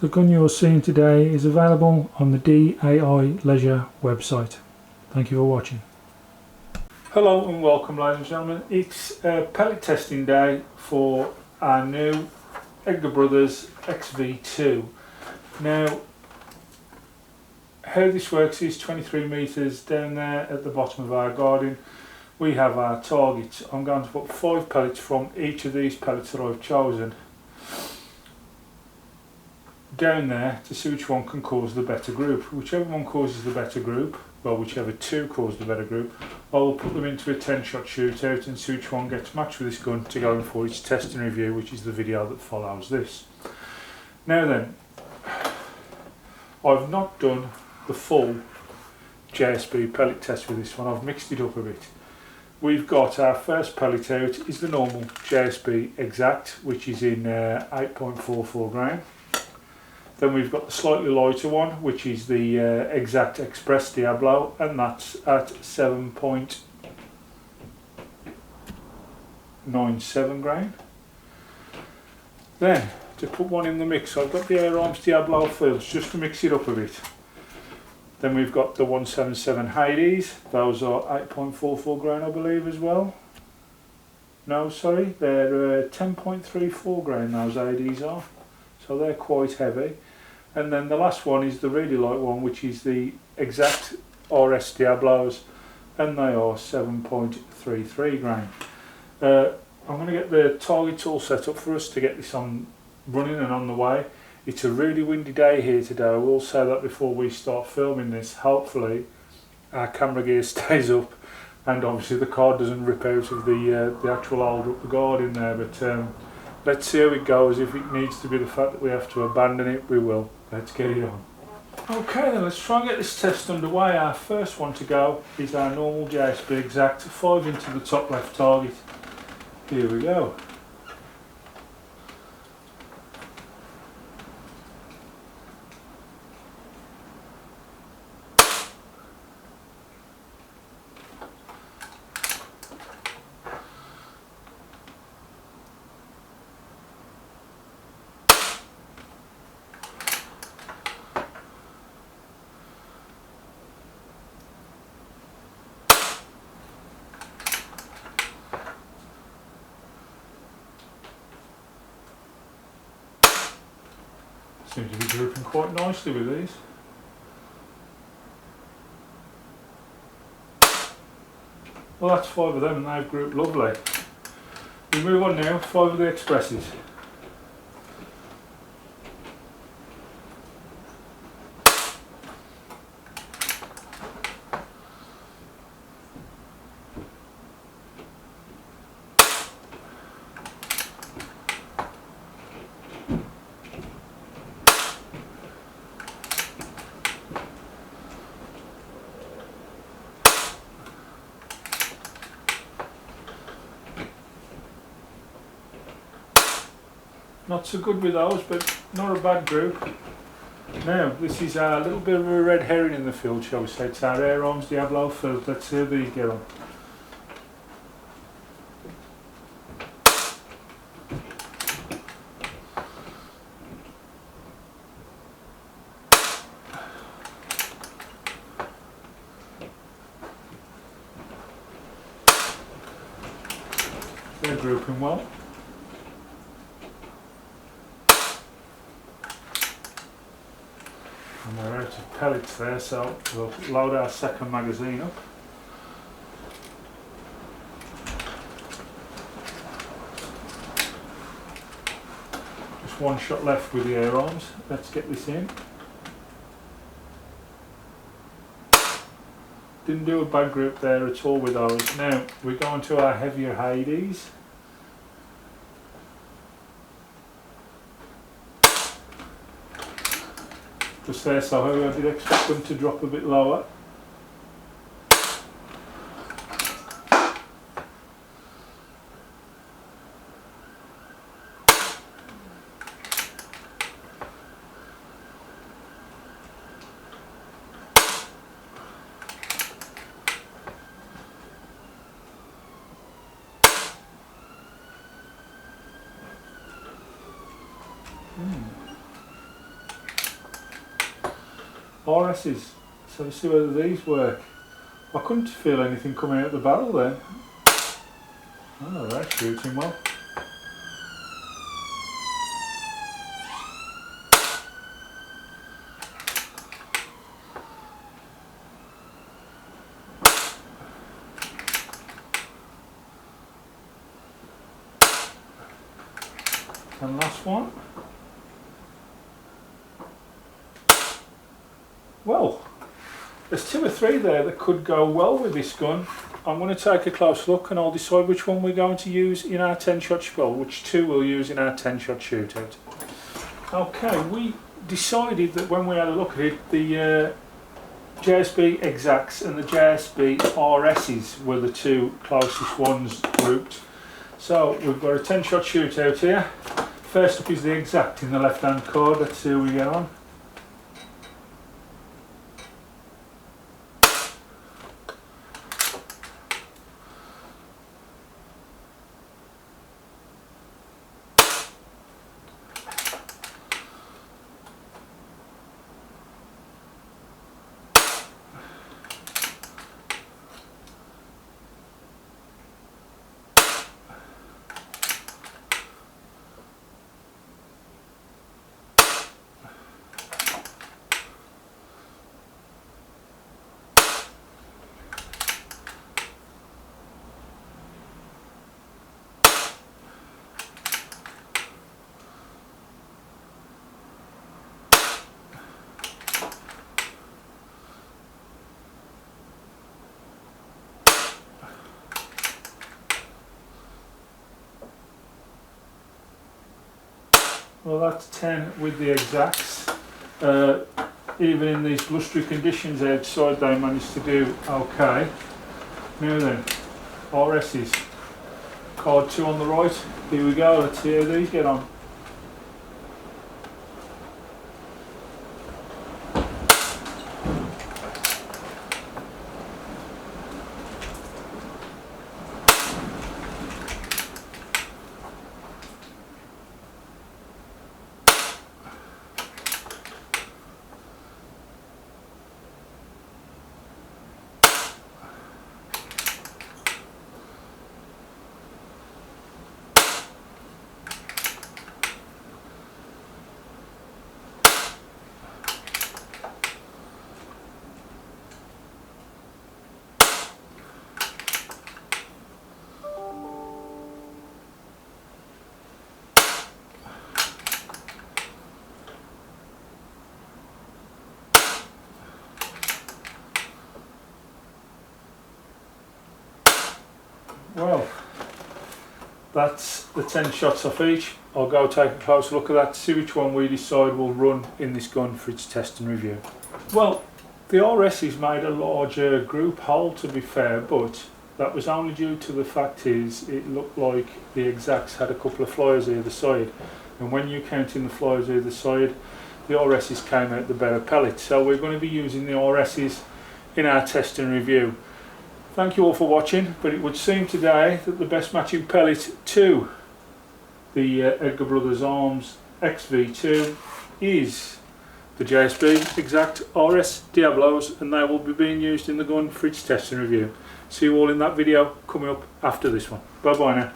The gun you're seeing today is available on the DAI Leisure website. Thank you for watching. Hello and welcome, ladies and gentlemen. It's pellet testing day for our new Edgar Brothers XV2. Now, how this works is 23 metres down there at the bottom of our garden. We have our targets. I'm going to put 5 pellets from each of these pellets that I've chosen down there to see which one can cause the better group. Whichever one causes the better group, well, whichever two cause the better group, I will put them into a 10-shot shootout and see which one gets matched with this gun to go in for its testing review, which is the video that follows this. Now then, I've not done the full JSB pellet test with this one. I've mixed it up a bit. We've got our first pellet out is the normal JSB Exact, which is in 8.44 grain. Then we've got the slightly lighter one, which is the Exact Express Diablo, and that's at 7.97 grain. Then, to put one in the mix, I've got the Arms Diablo fields, just to mix it up a bit. Then we've got the 177 Hades, those are 8.44 grain I believe as well. No, sorry, they're 10.34 grain, those Hades are, so they're quite heavy. And then the last one is the really light one, which is the Exact RS Diablos, and they are 7.33 grain. I'm going to get the targets all set up for us to get this on running and on the way. It's a really windy day here today. I will say that before we start filming this. Hopefully our camera gear stays up and obviously the car doesn't rip out of the actual holder up the guard in there, but let's see how it goes. If it needs to be the fact that we have to abandon it, we will. Let's get it on. Okay then, let's try and get this test underway. Our first one to go is our normal JSB Exact, 5 into the top left target. Here we go. Seems to be grouping quite nicely with these. Well, that's 5 of them and they've grouped lovely. We move on now, 5 of the Expresses. Not so good with those, but not a bad group. Now, this is a little bit of a red herring in the field, shall we say. It's our Arms Diablo field. Let's see how these get on. They're grouping well. And we're out of pellets there, so we'll load our second magazine up. Just 1 shot left with the air arms. Let's get this in. Didn't do a bad group there at all with those. Now we're going to our heavier Hades. Just there, so I did expect them to drop a bit lower. RS's. So let's see whether these work. I couldn't feel anything coming out the barrel then. Oh, they're shooting well. And last one. Well, there's 2 or 3 there that could go well with this gun. I'm going to take a close look and I'll decide which one we're going to use in our 10-shot spell, which 2 we'll use in our 10-shot shootout. Okay, we decided that when we had a look at it, the JSB Exacts and the JSB RS's were the 2 closest ones grouped. So we've got a 10-shot shootout here. First up is the Exact in the left-hand card. Let's see how we get on. Well, that's 10 with the Exacts. Even in these blustery conditions outside, they managed to do okay. Now then, RS's. Card 2 on the right. Here we go, let's see how these get on. Well, that's the 10 shots off each. I'll go take a close look at that, see which one we decide will run in this gun for its test and review. Well, the RS's made a larger group hole, to be fair, but that was only due to the fact is it looked like the Exacts had a couple of flyers either side, and when you count in the flyers either side, the RS's came out the better pellet. So we're going to be using the RS's in our test and review. Thank you all for watching, but it would seem today that the best matching pellet to the Edgar Brothers Arms XV2 is the JSB Exact RS Diablos, and they will be being used in the gun for its test and review. See you all in that video coming up after this one. Bye bye now.